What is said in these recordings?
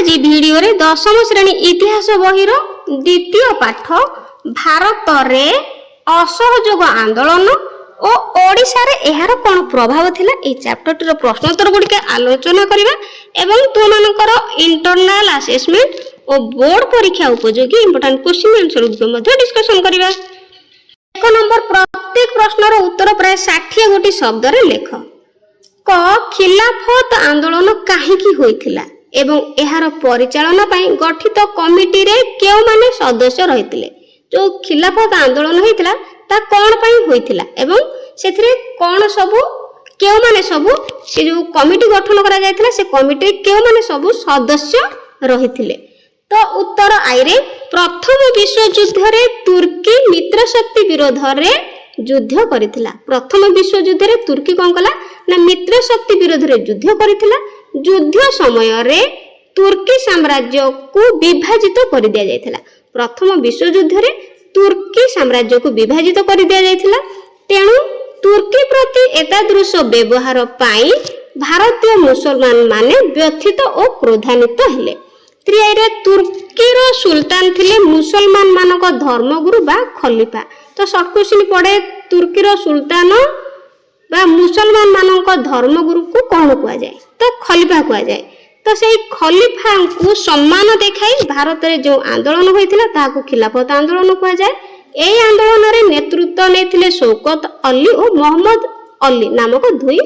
ଆଜି ଭିଡ଼ିଓରେ ଦଶମ ଶ୍ରେଣୀ ଇତିହାସ ବହିର ଦ୍ୱିତୀୟ ପାଠ ଭାରତରେ ଅସହଯୋଗ ଆନ୍ଦୋଳନ ଓ ଓଡ଼ିଶାରେ ଏହାର କ'ଣ ପ୍ରଭାବ ଥିଲା ଏହି ଚାପ୍ଟରଟିର ପ୍ରଶ୍ନୋତ୍ତର ଗୁଡ଼ିକ ଆଲୋଚନା କରିବା ଏବଂ ତୁମମାନଙ୍କର ଇଣ୍ଟରନାଲ ଆସେସମେଣ୍ଟ ଓ ବୋର୍ଡ ପରୀକ୍ଷା ଉପଯୋଗୀ ଇମ୍ପୋର୍ଟାଣ୍ଟ କ୍ୱେଶ୍ଚିନ୍ ଆନ୍ସର ଗୁଡ଼ିକ ମଧ୍ୟ ଡିସ୍କସନ୍ କରିବା। 1 ନମ୍ବର ପ୍ରତ୍ୟେକ ପ୍ରଶ୍ନର ଉତ୍ତର ପ୍ରାୟ 60 ଗୋଟି ଶବ୍ଦରେ ଲେଖ। କ ଖିଲାଫତ ଆନ୍ଦୋଳନ କାହିଁକି ହୋଇଥିଲା ଏବଂ ଏହାର ପରିଚାଳନା ପାଇଁ ଗଠିତ କମିଟିରେ କେଉଁମାନେ ସଦସ୍ୟ ରହିଥିଲେ। ଯେଉଁ ଖିଲାଫତ ଆନ୍ଦୋଳନ ହୋଇଥିଲା ତା କ'ଣ ପାଇଁ ହୋଇଥିଲା ଏବଂ ସେଥିରେ କ'ଣ ସବୁ କେଉଁମାନେ ସବୁ ସେ ଯେଉଁ କମିଟି ଗଠନ କରାଯାଇଥିଲା ସେ କମିଟିରେ କେଉଁମାନେ ସବୁ ସଦସ୍ୟ ରହିଥିଲେ। ତ ଉତ୍ତର ଆଇରେ ପ୍ରଥମ ବିଶ୍ୱଯୁଦ୍ଧରେ ତୁର୍କୀ ମିତ୍ରଶକ୍ତି ବିରୋଧରେ ଯୁଦ୍ଧ କରିଥିଲା। ପ୍ରଥମ ବିଶ୍ୱଯୁଦ୍ଧରେ ତୁର୍କୀ କ'ଣ କଲା ନା ମିତ୍ରଶକ୍ତି ବିରୋଧରେ ଯୁଦ୍ଧ କରିଥିଲା। ଯୁଦ୍ଧ ସମୟରେ ତୁର୍କୀ ସାମ୍ରାଜ୍ୟକୁ ବିଭାଜିତ କରି ଦିଆଯାଇଥିଲା। ପ୍ରଥମ ବିଶ୍ୱଯୁଦ୍ଧରେ ତୁର୍କୀ ସାମ୍ରାଜ୍ୟକୁ ବିଭାଜିତ କରି ଦିଆଯାଇଥିଲା। ତେଣୁ ତୁର୍କୀ ପ୍ରତି ଏତାଦୃଶ ବ୍ୟବହାର ପାଇଁ ଭାରତୀୟ ମୁସଲମାନ ମାନେ ବ୍ୟଥିତ ଓ କ୍ରୋଧାନ୍ୱିତ ହେଲେ। ତ୍ରିଆଇରେ ତୁର୍କୀର ସୁଲତାନ ଥିଲେ ମୁସଲମାନ ମାନଙ୍କ ଧର୍ମଗୁରୁ ବା ଖଲିଫା। ତ ସର୍ଟ କ୍ୱେଶ୍ଚିନ୍ ପଡ଼େ ତୁର୍କୀର ସୁଲତାନ ବା ମୁସଲମାନ ମାନଙ୍କ ଧର୍ମଗୁରୁକୁ କ'ଣ କୁହାଯାଏ ତ ଖଲିଫା କୁହାଯାଏ। ତ ସେଇ ଖଲିଫାଙ୍କୁ ସମ୍ମାନ ଦେଖାଇ ଭାରତରେ ଯେଉଁ ଆନ୍ଦୋଳନ ହୋଇଥିଲା ତାହାକୁ ଖିଲାଫତ ଆନ୍ଦୋଳନ କୁହାଯାଏ। ଏହି ଆନ୍ଦୋଳନରେ ନେତୃତ୍ୱ ନେଇଥିଲେ ଶୌକତ ଅଲି ଓ ମହମ୍ମଦ ଅଲି ନାମକ ଦୁଇ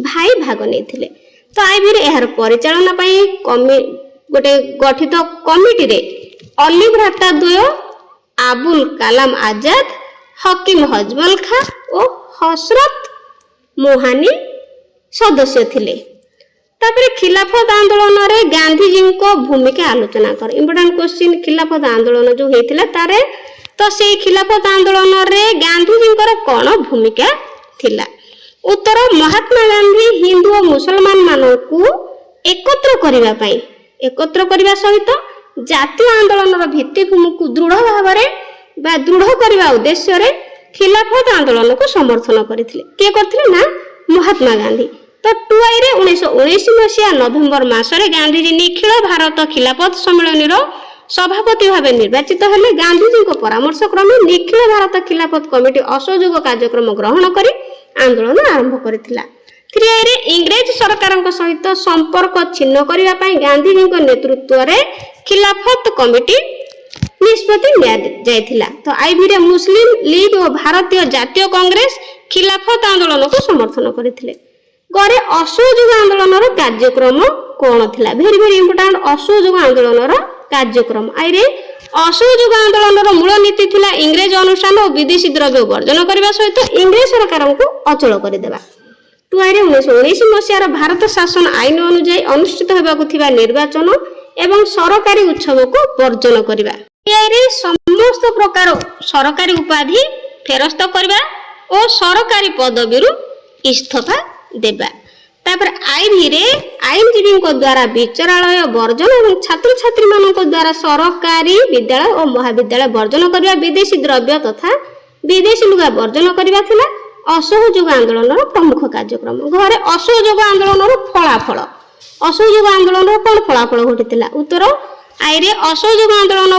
ଭାଇ ଭାଗ ନେଇଥିଲେ। ତ ଆଇଭିରେ ଏହାର ପରିଚାଳନା ପାଇଁ ଗୋଟେ ଗଠିତ କମିଟିରେ ଅଲି ଭ୍ରାତା ଦ୍ୱୟ ଆବୁଲ କାଲାମ ଆଜାଦ, ହକିମ ହଜମଲ ଖାଁ ଓ ହସରତ ମୋହାନି ସଦସ୍ୟ ଥିଲେ। ତାପରେ ଖିଲାଫତ ଆନ୍ଦୋଳନରେ ଗାନ୍ଧୀଜୀଙ୍କ ଭୂମିକା ଆଲୋଚନା କର। ଇମ୍ପୋର୍ଟାଣ୍ଟ କ୍ୱେଶ୍ଚିନ୍ ଖିଲାଫତ ଆନ୍ଦୋଳନ ଯେଉଁ ହେଇଥିଲା ତାରେ ତ ସେଇ ଖିଲାଫତ ଆନ୍ଦୋଳନରେ ଗାନ୍ଧୀଜୀଙ୍କର କ'ଣ ଭୂମିକା ଥିଲା। ଉତ୍ତର ମହାତ୍ମା ଗାନ୍ଧୀ ହିନ୍ଦୁ ଓ ମୁସଲମାନ ମାନଙ୍କୁ ଏକତ୍ର କରିବା ସହିତ ଜାତୀୟ ଆନ୍ଦୋଳନର ଭିତ୍ତିଭୂମିକୁ ଦୃଢ଼ ଭାବରେ ବା ଦୃଢ଼ କରିବା ଉଦ୍ଦେଶ୍ୟରେ ଖିଲାଫତ ଆନ୍ଦୋଳନକୁ ସମର୍ଥନ କରିଥିଲେ। କିଏ କରିଥିଲେ ନା ମହାତ୍ମା ଗାନ୍ଧୀ। ତ ଟୁଆଇରେ 1919 ମସିହା ନଭେମ୍ବର ମାସରେ ଗାନ୍ଧୀଜୀ ନିଖିଳ ଭାରତ ଖିଲାଫତ ସମ୍ମିଳନୀର ସଭାପତି ଭାବେ ନିର୍ବାଚିତ ହେଲେ। ଗାନ୍ଧୀଜୀଙ୍କ ପରାମର୍ଶ କ୍ରମେ ନିଖିଳ ଭାରତ ଖିଲାଫତ କମିଟି ଅସହଯୋଗ କାର୍ଯ୍ୟକ୍ରମ ଗ୍ରହଣ କରି ଆନ୍ଦୋଳନ ଆରମ୍ଭ କରିଥିଲା। ତ୍ରିଆଇରେ ଇଂରେଜ ସରକାରଙ୍କ ସହିତ ସମ୍ପର୍କ ଛିନ୍ନ କରିବା ପାଇଁ ଗାନ୍ଧୀଜୀଙ୍କ ନେତୃତ୍ୱରେ ଖିଲାଫତ କମିଟି ନିଷ୍ପତ୍ତି ନିଆଯାଇଥିଲା। ତ ଆଇଭିରେ ମୁସଲିମ ଲିଗ ଓ ଭାରତୀୟ ଜାତୀୟ କଂଗ୍ରେସ ଖିଲାଫତ ଆନ୍ଦୋଳନକୁ ସମର୍ଥନ କରିଥିଲେ। ଗରେ ଅସହଯୋଗ ଆନ୍ଦୋଳନର କାର୍ଯ୍ୟକ୍ରମ କ'ଣ ଥିଲା। ଭେରି ଭେରି ଇମ୍ପୋର୍ଟାଣ୍ଟ ଅସହଯୋଗ ଆନ୍ଦୋଳନର କାର୍ଯ୍ୟକ୍ରମ। ଆଇରେ ଅସହଯୋଗ ଆନ୍ଦୋଳନର ମୂଳ ନୀତି ଥିଲା ଇଂରେଜ ଅନୁଷ୍ଠାନ ଓ ବିଦେଶୀ ଦ୍ରବ୍ୟ ବର୍ଜନ କରିବା ସହିତ ଇଂରେଜ ସରକାରଙ୍କୁ ଅଚଳ କରିଦେବା। ଟୁଆଇରେ 1919 ମସିହାର ଭାରତ ଶାସନ ଆଇନ ଅନୁଯାୟୀ ଅନୁଷ୍ଠିତ ହେବାକୁ ଥିବା ନିର୍ବାଚନ ଏବଂ ସରକାରୀ ଉତ୍ସବକୁ ବର୍ଜନ କରିବା। ଟୁଆଇରେ ସମସ୍ତ ପ୍ରକାର ସରକାରୀ ଉପାଧି ଫେରସ୍ତ କରିବା ଓ ସରକାରୀ ପଦବୀରୁ ଇସ୍ତଫା ଦେବା। ତାପରେ ଆଇଭିରେ ଆଇନଜୀବୀଙ୍କ ଦ୍ୱାରା ବିଚାରାଳୟ ବର୍ଜନ ଏବଂ ଛାତ୍ରଛାତ୍ରୀମାନଙ୍କ ଦ୍ୱାରା ସରକାରୀ ବିଦ୍ୟାଳୟ ଓ ମହାବିଦ୍ୟାଳୟ ବର୍ଜନ କରିବା, ବିଦେଶୀ ଦ୍ରବ୍ୟ ତଥା ବିଦେଶୀ ଲୁଗା ବର୍ଜନ କରିବା ଥିଲା ଅସହଯୋଗ ଆନ୍ଦୋଳନର ପ୍ରମୁଖ କାର୍ଯ୍ୟକ୍ରମ। ଘରେ ଅସହଯୋଗ ଆନ୍ଦୋଳନର ଫଳାଫଳ। ଅସହଯୋଗ ଆନ୍ଦୋଳନର କ'ଣ ଫଳାଫଳ ଘଟିଥିଲା। ଉତ୍ତର ଆଇରେ ଅସହଯୋଗ ଆନ୍ଦୋଳନ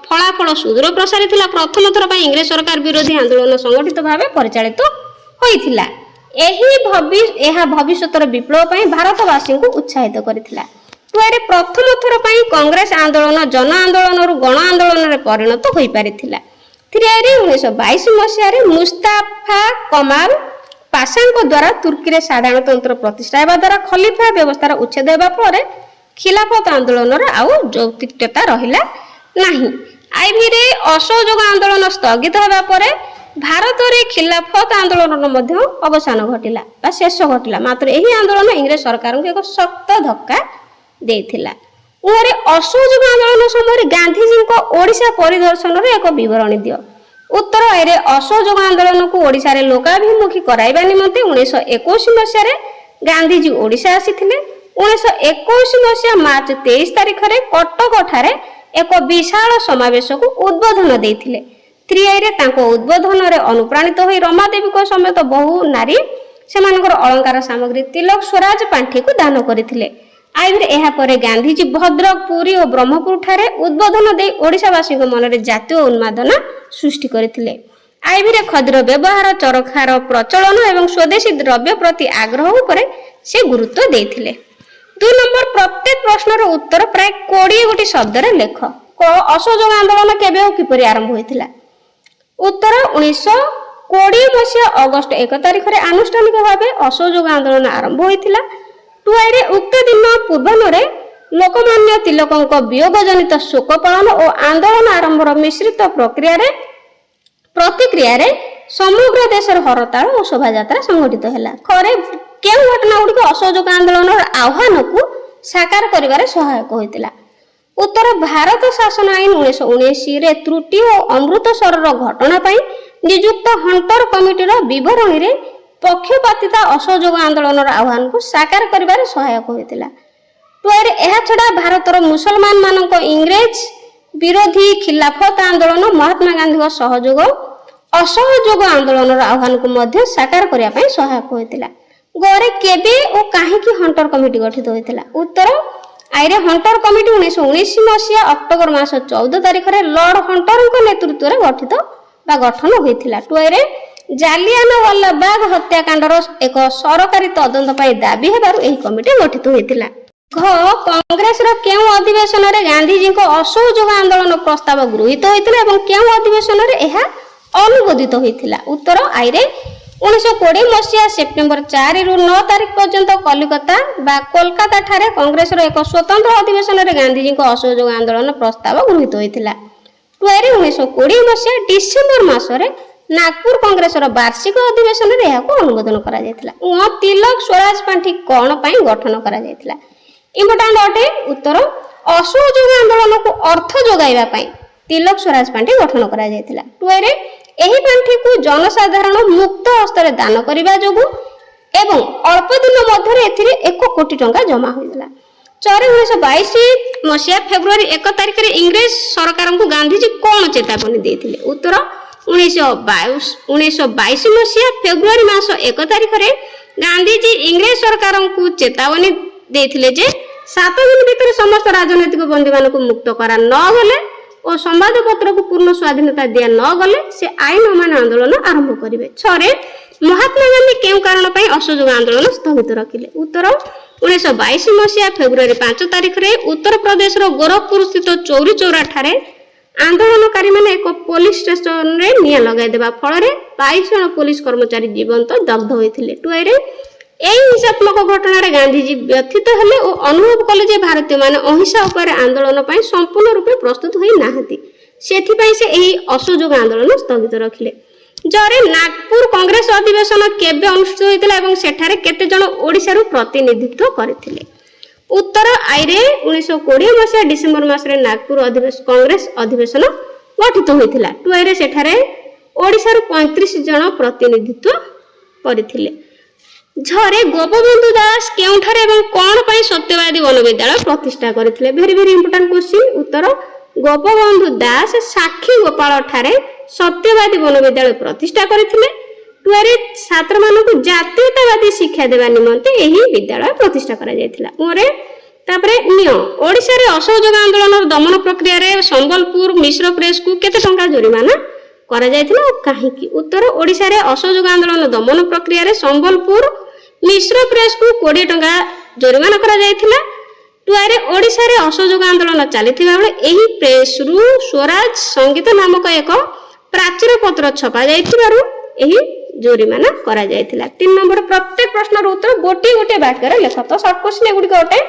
ଫଳାଫଳ ସୁଦୂର ପ୍ରସାରୀ ଥିଲା। ପ୍ରଥମ ଥର ପାଇଁ ଇଂରେଜ ସରକାର ବିରୋଧୀ ଆନ୍ଦୋଳନ ସଂଗଠିତ ଭାବେ ପରିଚାଳିତ ହୋଇଥିଲା। ଏହା ଭବିଷ୍ୟତର ବିପ୍ଳବ ପାଇଁ ଭାରତବାସୀଙ୍କୁ ଉତ୍ସାହିତ କରିଥିଲା। ଟୁଆଇରେ ପ୍ରଥମ ଥର ପାଇଁ କଂଗ୍ରେସ ଆନ୍ଦୋଳନ ଜନ ଆନ୍ଦୋଳନରୁ ଗଣ ଆନ୍ଦୋଳନରେ ପରିଣତ ହୋଇପାରିଥିଲା। ତ୍ରିଆଇରେ 1922 ମସିହାରେ ମୁସ୍ତାଫା କମାଲ ପାଶାଙ୍କ ଦ୍ୱାରା ତୁର୍କୀରେ ସାଧାରଣତନ୍ତ୍ର ପ୍ରତିଷ୍ଠା ହେବା ଦ୍ୱାରା ଖଲିଫା ବ୍ୟବସ୍ଥାର ଉଚ୍ଛେଦ ହେବା ପରେ ଖିଲାଫତ ଆନ୍ଦୋଳନର ଆଉ ଯୌକ୍ତିକତା ରହିଲା ନାହିଁ। ଆଇଭିରେ ଅସହଯୋଗ ଆନ୍ଦୋଳନ ସ୍ଥଗିତ ହେବା ପରେ ଭାରତରେ ଖିଲାଫତ ଆନ୍ଦୋଳନର ମଧ୍ୟ ଅବସାନ ଘଟିଲା ବା ଶେଷ ଘଟିଲା। ମାତ୍ର ଏହି ଆନ୍ଦୋଳନ ଇଂରେଜ ସରକାରଙ୍କୁ ଏକ ଶକ୍ତ ଧକ୍କା ଦେଇଥିଲା। ପରେ ଅସହଯୋଗ ଆନ୍ଦୋଳନ ସମୟରେ ଗାନ୍ଧୀଜୀଙ୍କ ଓଡ଼ିଶା ପରିଦର୍ଶନର ଏକ ବିବରଣୀ ଦିଅ। ଉତ୍ତର ଆଇରେ ଅସହଯୋଗ ଆନ୍ଦୋଳନକୁ ଓଡ଼ିଶାରେ ଲୋକାଭିମୁଖୀ କରାଇବା ନିମନ୍ତେ 1921 ମସିହାରେ ଗାନ୍ଧୀଜୀ ଓଡ଼ିଶା ଆସିଥିଲେ। 1921 ମସିହା ମାର୍ଚ୍ଚ 23 ତାରିଖରେ କଟକଠାରେ ଏକ ବିଶାଳ ସମାବେଶକୁ ଉଦ୍ବୋଧନ ଦେଇଥିଲେ। ତ୍ରିଆଇରେ ତାଙ୍କ ଉଦ୍ବୋଧନରେ ଅନୁପ୍ରାଣିତ ହୋଇ ରମାଦେବୀଙ୍କ ସମେତ ବହୁ ନାରୀ ସେମାନଙ୍କର ଅଳଙ୍କାର ସାମଗ୍ରୀ ତିଲକ ସ୍ୱରାଜ ପାଣ୍ଠିକୁ ଦାନ କରିଥିଲେ। ଆଇଭିରେ ଏହାପରେ ଗାନ୍ଧୀଜୀ ଭଦ୍ରକ, ପୁରୀ ଓ ବ୍ରହ୍ମପୁର ଠାରେ ଉଦ୍ବୋଧନ ଦେଇ ଓଡ଼ିଶାବାସୀଙ୍କ ମନରେ ଜାତୀୟ ଉନ୍ମାଦନା ସୃଷ୍ଟି କରିଥିଲେ। ଆଇଭିରେ ଖଦୀର ବ୍ୟବହାର, ଚରଖାର ପ୍ରଚଳନ ଏବଂ ସ୍ୱଦେଶୀ ଦ୍ରବ୍ୟ ପ୍ରତି ଆଗ୍ରହ ଉପରେ ସେ ଗୁରୁତ୍ୱ ଦେଇଥିଲେ। 2 ନମ୍ବର ପ୍ରତ୍ୟେକ ପ୍ରଶ୍ନର ଉତ୍ତର ପ୍ରାୟ 20 ଗୋଟି ଶବ୍ଦରେ ଲେଖ। ଅସହଯୋଗ ଆନ୍ଦୋଳନ କେବେ ଓ କିପରି ଆରମ୍ଭ ହୋଇଥିଲା? ଉତ୍ତର 1920 ମସିହା ଅଗଷ୍ଟ 1 ତାରିଖରେ ଆନୁଷ୍ଠାନିକ ଭାବେ ଅସହଯୋଗ ଆନ୍ଦୋଳନ ଆରମ୍ଭ ହୋଇଥିଲା। ଟୁଆଇରେ ଉକ୍ତ ଦିନ ପୂର୍ବାହ୍ନରେ ଲୋକମାନ୍ୟ ତିଲକଙ୍କ ବିୟୋଗ ଜନିତ ଶୋକ ପାଳନ ଓ ଆନ୍ଦୋଳନ ଆରମ୍ଭର ମିଶ୍ରିତ ପ୍ରତିକ୍ରିୟାରେ ସମଗ୍ର ଦେଶରେ ହରତାଳ ଓ ଶୋଭାଯାତ୍ରା ସଂଗଠିତ ହେଲା। ଖରେ କେଉଁ ଘଟଣା ଗୁଡ଼ିକ ଅସହଯୋଗ ଆନ୍ଦୋଳନର ଆହ୍ୱାନକୁ ସାକାର କରିବାରେ ସହାୟକ ହୋଇଥିଲା? ଉତ୍ତର ଭାରତ ଶାସନ ଆଇନ 1919ରେ ତ୍ରୁଟି ଓ ଅମୃତସରର ଘଟଣା ପାଇଁ ନିଯୁକ୍ତ ହଣ୍ଟର କମିଟିର ବିବରଣୀରେ ପକ୍ଷପାତିତା ଅସହଯୋଗ ଆନ୍ଦୋଳନର ଆହ୍ୱାନକୁ ସାକାର କରିବାରେ ସହାୟକ ହୋଇଥିଲା। ଟୁଆଇରେ ଏହାଛଡ଼ା ଭାରତର ମୁସଲମାନମାନଙ୍କ ଇଂରେଜ ବିରୋଧୀ ଖିଲାଫତ ଆନ୍ଦୋଳନ, ମହାତ୍ମା ଗାନ୍ଧୀଙ୍କ ଅସହଯୋଗ ଆନ୍ଦୋଳନର ଆହ୍ୱାନକୁ ମଧ୍ୟ ସାକାର କରିବା ପାଇଁ ସହାୟକ ହୋଇଥିଲା। ଗରେ କେବେ ଓ କାହିଁକି ହଣ୍ଟର କମିଟି ଗଠିତ ହୋଇଥିଲା? ଉତ୍ତର ଆଇରେ ହଣ୍ଟର କମିଟି 1919 ମସିହା ଅକ୍ଟୋବର ମାସ 14 ତାରିଖରେ ଲର୍ଡ ହଣ୍ଟରଙ୍କ ନେତୃତ୍ୱରେ ଗଠନ ହୋଇଥିଲା। ଟୁଆଇରେ ଜାଲିଆନାୱାଲାବାଗ ହତ୍ୟାକାଣ୍ଡର ଏକ ସରକାରୀ ତଦନ୍ତ ପାଇଁ ଦାବି ହେବାରୁ ଏହି କମିଟି ଗଠିତ ହୋଇଥିଲା। କଂଗ୍ରେସର କେଉଁ ଅଧିବେଶନରେ ଗାନ୍ଧୀଜୀଙ୍କ ଅସହଯୋଗ ଆନ୍ଦୋଳନ ପ୍ରସ୍ତାବ ଗୃହୀତ ହୋଇଥିଲା ଏବଂ କେଉଁ ଅଧିବେଶନରେ ଏହା ଅନୁମୋଦିତ ହୋଇଥିଲା? ଉତ୍ତର ଆଇରେ 1920 ମସିହା ସେପ୍ଟେମ୍ବର 4ରୁ 9 ତାରିଖ ପର୍ଯ୍ୟନ୍ତ କଲିକତା ବା କୋଲକାତା ଠାରେ କଂଗ୍ରେସର ଏକ ସ୍ୱତନ୍ତ୍ର ଅଧିବେଶନରେ ଗାନ୍ଧୀଜୀଙ୍କ ଅସହଯୋଗ ଆନ୍ଦୋଳନ ପ୍ରସ୍ତାବ ଗୃହୀତ ହୋଇଥିଲା। ଟୁଆଇରେ 1920 ମସିହା ଡିସେମ୍ବର ମାସରେ ନାଗପୁର କଂଗ୍ରେସର ବାର୍ଷିକ ଅଧିବେଶନରେ ଏହାକୁ ଅନୁମୋଦନ କରାଯାଇଥିଲା। ତିଲକ ସ୍ୱରାଜ ପାଣ୍ଠି କ'ଣ ପାଇଁ ଗଠନ କରାଯାଇଥିଲା? ଇମ୍ପୋର୍ଟାଣ୍ଟ ଅଟେ। ଉତ୍ତର ଅସହଯୋଗ ଆନ୍ଦୋଳନକୁ ଅର୍ଥ ଯୋଗାଇବା ପାଇଁ ତିଲକ ସ୍ୱରାଜ ପାଣ୍ଠି ଗଠନ କରାଯାଇଥିଲା। ଟୁଆଇରେ ଏହି ପାଣ୍ଠିକୁ ଜନସାଧାରଣ ମୁକ୍ତ ହସ୍ତରେ ଦାନ କରିବା ଯୋଗୁଁ ଏବଂ ଅଳ୍ପ ଦିନ ମଧ୍ୟରେ ଏଥିରେ 1 କୋଟି ଟଙ୍କା ଜମା ହୋଇଥିଲା। 1922 ମସିହା ଫେବୃଆରୀ 1 ତାରିଖରେ ଇଂରେଜ ସରକାରଙ୍କୁ ଗାନ୍ଧୀଜୀ କ'ଣ ଚେତାବନୀ ଦେଇଥିଲେ? ଉତ୍ତର 1922 ମସିହା ଫେବୃଆରୀ ମାସ 1 ତାରିଖରେ ଗାନ୍ଧୀଜୀ ଇଂରେଜ ସରକାରଙ୍କୁ ଚେତାବନୀ ଦେଇଥିଲେ ଯେ 7 ଦିନ ଭିତରେ ସମସ୍ତ ରାଜନୈତିକ ବନ୍ଦୀମାନଙ୍କୁ ମୁକ୍ତ କରା ନ ଗଲେ ଓ ସମ୍ବାଦପତ୍ରକୁ ପୂର୍ଣ୍ଣ ସ୍ୱାଧୀନତା ଦିଆ ନ ଗଲେ ସେ ଆଇନ ଅମାନ୍ୟ ଆନ୍ଦୋଳନ ଆରମ୍ଭ କରିବେ। 6ରେ ମହାତ୍ମା ଗାନ୍ଧୀ କେଉଁ କାରଣ ପାଇଁ ଅସହଯୋଗ ଆନ୍ଦୋଳନ ସ୍ଥଗିତ ରଖିଲେ? ଉତ୍ତର 1922 ମସିହା ଫେବୃଆରୀ 5 ତାରିଖରେ ଉତ୍ତରପ୍ରଦେଶର ଗୋରଖପୁର ସ୍ଥିତ ଚୌରୀ ଚୌରା ଠାରେ ଆନ୍ଦୋଳନକାରୀମାନେ ଏକ ପୋଲିସ ଷ୍ଟେସନରେ ନିଆଁ ଲଗାଇଦେବା ଫଳରେ 22 ଜଣ ପୋଲିସ କର୍ମଚାରୀ ଜୀବନ୍ତ ଦଗ୍ଧ ହୋଇଥିଲେ। ଟୁଆଇରେ ଏହି ହିଂସାତ୍ମକ ଘଟଣାରେ ଗାନ୍ଧୀଜୀ ବ୍ୟଥିତ ହେଲେ ଓ ଅନୁଭବ କଲେ ଯେ ଭାରତୀୟମାନେ ଅହିଂସା ଉପରେ ଆନ୍ଦୋଳନ ପାଇଁ ସମ୍ପୂର୍ଣ୍ଣ ରୂପେ ପ୍ରସ୍ତୁତ ହୋଇ ନାହାନ୍ତି। ସେଥିପାଇଁ ସେ ଏହି ଅସହଯୋଗ ଆନ୍ଦୋଳନ ସ୍ଥଗିତ ରଖିଲେ। ଜରେ ନାଗପୁର କଂଗ୍ରେସ ଅଧିବେଶନ କେବେ ଅନୁଷ୍ଠିତ ହୋଇଥିଲା ଏବଂ ସେଠାରେ କେତେ ଜଣ ଓଡ଼ିଶାରୁ ପ୍ରତିନିଧିତ୍ୱ କରିଥିଲେ? ଉତ୍ତର ଆଇରେ 1920 ମସିହା ଡିସେମ୍ବର ମାସରେ ନାଗପୁର କଂଗ୍ରେସ ଅଧିବେଶନ ଗଠିତ ହୋଇଥିଲା। ଟୁଆଇରେ ସେଠାରେ ଓଡ଼ିଶାରୁ 35 ଜଣ ପ୍ରତିନିଧିତ୍ୱ କରିଥିଲେ। ଝରେ ଗୋପବନ୍ଧୁ ଦାସ କେଉଁଠାରେ ଏବଂ କ'ଣ ପାଇଁ ସତ୍ୟବାଦୀ ବନବିଦ୍ୟାଳୟ ପ୍ରତିଷ୍ଠା କରିଥିଲେ? Very important question. ଉତ୍ତର ଗୋପବନ୍ଧୁ ଦାସ ସାକ୍ଷୀ ଗୋପାଳ ଠାରେ ସତ୍ୟବାଦୀ ବନବିଦ୍ୟାଳୟ ପ୍ରତିଷ୍ଠା କରିଥିଲେ। ଟୁଆଇରେ ଛାତ୍ରମାନଙ୍କୁ ଜାତୀୟତାବାଦୀ ଶିକ୍ଷା ଦେବା ନିମନ୍ତେ ଏହି ବିଦ୍ୟାଳୟ ପ୍ରତିଷ୍ଠା କରାଯାଇଥିଲା। ତାପରେ ଓଡ଼ିଶାରେ ଅସହଯୋଗ ଆନ୍ଦୋଳନର ଦମନ ପ୍ରକ୍ରିୟାରେ ସମ୍ବଲପୁର ମିଶ୍ର ପ୍ରେସକୁ କେତେ ଟଙ୍କା ଜୋରିମାନା କରାଯାଇଥିଲା ଓ କାହିଁକି? ଉତ୍ତର ଓଡ଼ିଶାରେ ଅସହଯୋଗ ଆନ୍ଦୋଳନ ଦମନ ପ୍ରକ୍ରିୟାରେ ସମ୍ବଲପୁର ମିଶ୍ର ପ୍ରେସକୁ 20 ଟଙ୍କା ଜୋରିମାନା କରାଯାଇଥିଲା। ଟୁଆଇରେ ଓଡ଼ିଶାରେ ଅସହଯୋଗ ଆନ୍ଦୋଳନ ଚାଲିଥିବା ବେଳେ ଏହି ପ୍ରେସରୁ ସ୍ୱରାଜ ସଙ୍ଗୀତ ନାମକ ଏକ ପ୍ରାଚୀର ପତ୍ର ଛପା ଯାଇଥିବାରୁ ଏହି ଜୋରିମାନା କରାଯାଇଥିଲା। 3 ନମ୍ବର ପ୍ରତ୍ୟେକ ପ୍ରଶ୍ନର ଉତ୍ତର ଗୋଟିଏ ଗୋଟିଏ ବାକ୍ୟରେ ଲେଖ। ତ ସର୍ଟ କ୍ୱେଶ୍ଚିନ୍ ଏଗୁଡ଼ିକ ଅଟେ।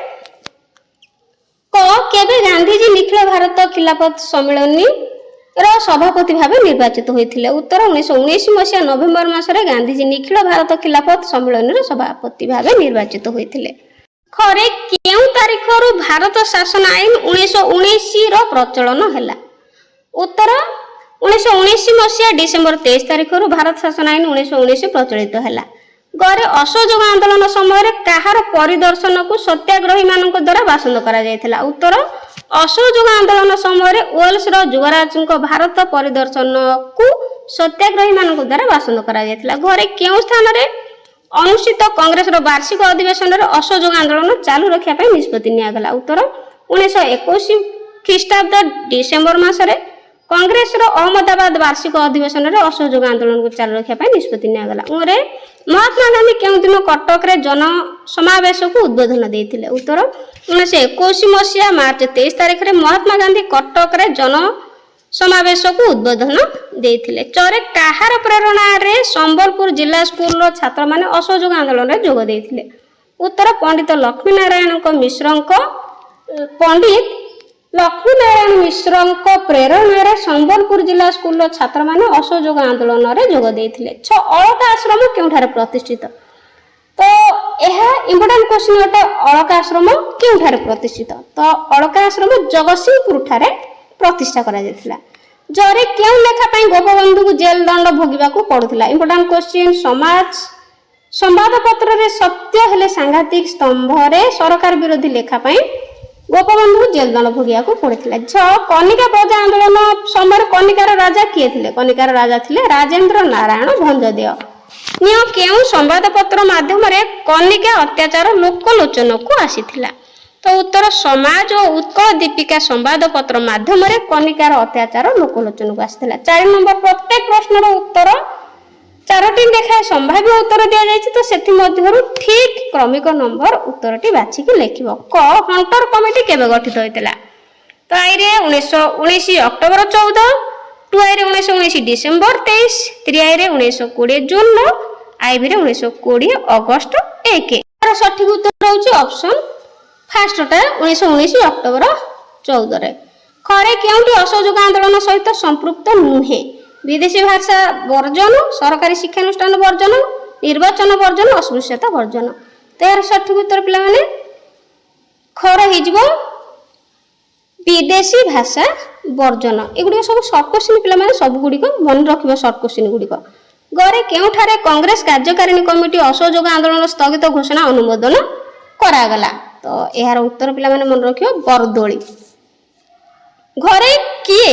କେବେ ଗାନ୍ଧୀଜୀ ନିଖିଳ ଭାରତ ଖିଲାଫତ ସମ୍ମିଳନୀର ସଭାପତି ଭାବେ ନିର୍ବାଚିତ ହୋଇଥିଲେ? ଉତ୍ତର 1919 ମସିହା ନଭେମ୍ବର ମାସରେ ଗାନ୍ଧୀଜୀ ନିଖିଳ ଭାରତ ଖିଲାଫତ ସମ୍ମିଳନୀର ସଭାପତି ଭାବେ ନିର୍ବାଚିତ ହୋଇଥିଲେ। ଖରେ କେଉଁ ତାରିଖରୁ ଭାରତ ଶାସନ ଆଇନ 1919ର ପ୍ରଚଳନ ହେଲା? ଉତ୍ତର 1919 ମସିହା ଡିସେମ୍ବର 23 ତାରିଖରୁ ଭାରତ ଶାସନ ଆଇନ 1919 ପ୍ରଚଳିତ ହେଲା। ଗରେ ଅସହଯୋଗ ଆନ୍ଦୋଳନ ସମୟରେ କାହାର ପରିଦର୍ଶନକୁ ସତ୍ୟାଗ୍ରହୀମାନଙ୍କ ଦ୍ୱାରା ବାସନ୍ଦ କରାଯାଇଥିଲା? ଉତ୍ତର ଅସହଯୋଗ ଆନ୍ଦୋଳନ ସମୟରେ ୱେଲ୍ସର ଯୁବରାଜଙ୍କ ଭାରତ ପରିଦର୍ଶନକୁ ସତ୍ୟାଗ୍ରହୀମାନଙ୍କ ଦ୍ୱାରା ବାସନ୍ଦ କରାଯାଇଥିଲା। ଘରେ କେଉଁ ସ୍ଥାନରେ ଅନୁଷ୍ଠିତ କଂଗ୍ରେସର ବାର୍ଷିକ ଅଧିବେଶନରେ ଅସହଯୋଗ ଆନ୍ଦୋଳନ ଚାଲୁ ରଖିବା ପାଇଁ ନିଷ୍ପତ୍ତି ନିଆଗଲା। ଉତ୍ତର 1921 ଖ୍ରୀଷ୍ଟାବ୍ଦ ଡିସେମ୍ବର ମାସରେ କଂଗ୍ରେସର ଅହମ୍ମଦାବାଦ ବାର୍ଷିକ ଅଧିବେଶନରେ ଅସହଯୋଗ ଆନ୍ଦୋଳନକୁ ଚାଲୁ ରଖିବା ପାଇଁ ନିଷ୍ପତ୍ତି ନିଆଗଲା। ଉରେ ମହାତ୍ମା ଗାନ୍ଧୀ କେଉଁ ଦିନ କଟକରେ ଜନସମାବେଶକୁ ଉଦ୍ବୋଧନ ଦେଇଥିଲେ? ଉତ୍ତର 1921 ମସିହା ମାର୍ଚ୍ଚ 23 ତାରିଖରେ ମହାତ୍ମା ଗାନ୍ଧୀ କଟକରେ ସମାବେଶକୁ ଉଦ୍ବୋଧନ ଦେଇଥିଲେ। ଚରେ କାହାର ପ୍ରେରଣାରେ ସମ୍ବଲପୁର ଜିଲ୍ଲା ସ୍କୁଲର ଛାତ୍ରମାନେ ଅସହଯୋଗ ଆନ୍ଦୋଳନରେ ଯୋଗ ଦେଇଥିଲେ? ଉତ୍ତର ପଣ୍ଡିତ ଲକ୍ଷ୍ମୀ ନାରାୟଣ ମିଶ୍ରଙ୍କ ପ୍ରେରଣାରେ ସମ୍ବଲପୁର ଜିଲ୍ଲା ସ୍କୁଲର ଛାତ୍ରମାନେ ଅସହଯୋଗ ଆନ୍ଦୋଳନରେ ଯୋଗ ଦେଇଥିଲେ। ଅଳକା ଆଶ୍ରମ କେଉଁଠାରେ ପ୍ରତିଷ୍ଠିତ? ତ ଏହା ଇମ୍ପୋର୍ଟାଣ୍ଟ କ୍ୱେଶ୍ଚିନ୍ ଅଟେ। ଅଳକା ଆଶ୍ରମ କେଉଁଠାରେ ପ୍ରତିଷ୍ଠିତ? ତ ଅଳକା ଆଶ୍ରମ ଜଗତସିଂହପୁର ଠାରେ ପ୍ରତିଷ୍ଠା କରାଯାଇଥିଲା। ଜରେ କେଉଁ ଲେଖା ପାଇଁ ଗୋପବନ୍ଧୁଙ୍କୁ ଜେଲ ଦଣ୍ଡ ଭୋଗିବାକୁ ପଡୁଥିଲା? Important question. ସମ୍ବାଦପତ୍ରରେ ସତ୍ୟ ହେଲେ ସାଂଘାତିକ ସ୍ତମ୍ଭରେ ସରକାର ବିରୋଧୀ ଲେଖା ପାଇଁ ଗୋପବନ୍ଧୁଙ୍କୁ ଜେଲ ଦଣ୍ଡ ଭୋଗିବାକୁ ପଡିଥିଲା। କନିକା ପ୍ରଜା ଆନ୍ଦୋଳନ ସମୟରେ କନିକାର ରାଜା କିଏ ଥିଲେ? କନିକାର ରାଜା ଥିଲେ ରାଜେନ୍ଦ୍ର ନାରାୟଣ ଭଞ୍ଜଦେୟ। କେଉଁ ସମ୍ବାଦପତ୍ର ମାଧ୍ୟମରେ କନିକା ଅତ୍ୟାଚାର ଲୋକଲୋଚନକୁ ଆସିଥିଲା? ତ ଉତ୍ତର ସମାଜ ଓ ଉତ୍କଳ ଦୀପିକା ସମ୍ବାଦପତ୍ର ମାଧ୍ୟମରେ କନିକାର ଅତ୍ୟାଚାର ଲୋକଲୋଚନକୁ ଆସିଥିଲା। 4 ନମ୍ବର ପ୍ରତ୍ୟେକ ପ୍ରଶ୍ନର ଉତ୍ତର 4ଟି ଲେଖାଏଁ ସମ୍ଭାବ୍ୟ ଉତ୍ତର ଦିଆଯାଇଛି। ତ ସେଥିମଧ୍ୟରୁ ଠିକ କ୍ରମିକ ନମ୍ବର ଉତ୍ତରଟି ବାଛିକି ଲେଖିବ। କ ହଣ୍ଟର କମିଟି କେବେ ଗଠିତ ହୋଇଥିଲା? ତ ଆଇରେ 1919 ଅକ୍ଟୋବର 14, 2 ଆଇରେ 1919 ଡିସେମ୍ବର 23, 3 ଆଇରେ 1920 ଜୁନ, ଆଇଭିରେ 1920 ଅଗଷ୍ଟ 1। ତାର ସଠିକ ଉତ୍ତର ହେଉଛି ଅପସନ ଫାଷ୍ଟଟା 1919 ଅକ୍ଟୋବର 14ରେ। ଖରେ କେଉଁଠି ଅସହଯୋଗ ଆନ୍ଦୋଳନ ସହିତ ସମ୍ପୃକ୍ତ ନୁହେଁ? ବିଦେଶୀ ଭାଷା ବର୍ଜନ, ସରକାରୀ ଶିକ୍ଷାନୁଷ୍ଠାନ ବର୍ଜନ, ନିର୍ବାଚନ ବର୍ଜନ, ଅସ୍ପୃଶ୍ୟତା ବର୍ଜନ। ତ ଏହାର ସଠିକ ଉତ୍ତର ପିଲାମାନେ ଖର ହେଇଯିବ ବିଦେଶୀ ଭାଷା ବର୍ଜନ। ଏଗୁଡ଼ିକ ସବୁ ସର୍ଟ କୋଶ୍ଚିନ୍ ପିଲାମାନେ ସବୁଗୁଡ଼ିକ ମନେ ରଖିବ ସର୍ଟ କୋଶ୍ଚିନ୍ ଗୁଡ଼ିକ। ଗରେ କେଉଁଠାରେ କଂଗ୍ରେସ କାର୍ଯ୍ୟକାରିଣୀ କମିଟି ଅସହଯୋଗ ଆନ୍ଦୋଳନ ସ୍ଥଗିତ ଘୋଷଣା ଅନୁମୋଦନ କରାଗଲା? ତ ଏହାର ଉତ୍ତର ପିଲାମାନେ ମନେ ରଖିବ ବରଦୋଳି। ଘରେ କିଏ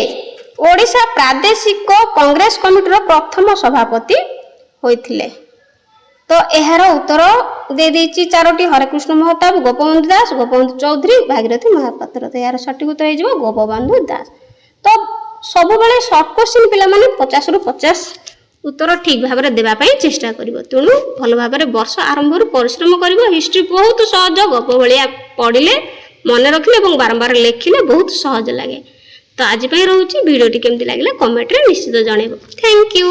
ଓଡ଼ିଶା ପ୍ରାଦେଶିକ କଂଗ୍ରେସ କମିଟିର ପ୍ରଥମ ସଭାପତି ହୋଇଥିଲେ? ତ ଏହାର ଉତ୍ତର ଦେଇଦେଇଛି 4ଟି। ହରେକୃଷ୍ଣ ମହତାବ, ଗୋପବନ୍ଧୁ ଦାସ, ଗୋପବନ୍ଧୁ ଚୌଧୁରୀ, ଭାଗୀରଥୀ ମହାପାତ୍ର। ତ ଏହାର ସଠିକ ଉତ୍ତର ହେଇଯିବ ଗୋପବନ୍ଧୁ ଦାସ। ତ ସବୁବେଳେ ସର୍ଟ କୋଶ୍ଚିନ୍ ପିଲାମାନେ 50ରୁ 50 ଉତ୍ତର ଠିକ ଭାବରେ ଦେବା ପାଇଁ ଚେଷ୍ଟା କରିବ। ତେଣୁ ଭଲ ଭାବରେ ବର୍ଷ ଆରମ୍ଭରୁ ପରିଶ୍ରମ କରିବ। ହିଷ୍ଟ୍ରି ବହୁତ ସହଜ, ଗପ ଭଳିଆ ପଢ଼ିଲେ ମନେ ରଖିଲେ ଏବଂ ବାରମ୍ବାର ଲେଖିଲେ ବହୁତ ସହଜ ଲାଗେ। ତ ଆଜି ପାଇଁ ରହୁଛି। ଭିଡ଼ିଓଟି କେମିତି ଲାଗିଲା କମେଣ୍ଟରେ ନିଶ୍ଚିତ ଜଣାଇବ। Thank you.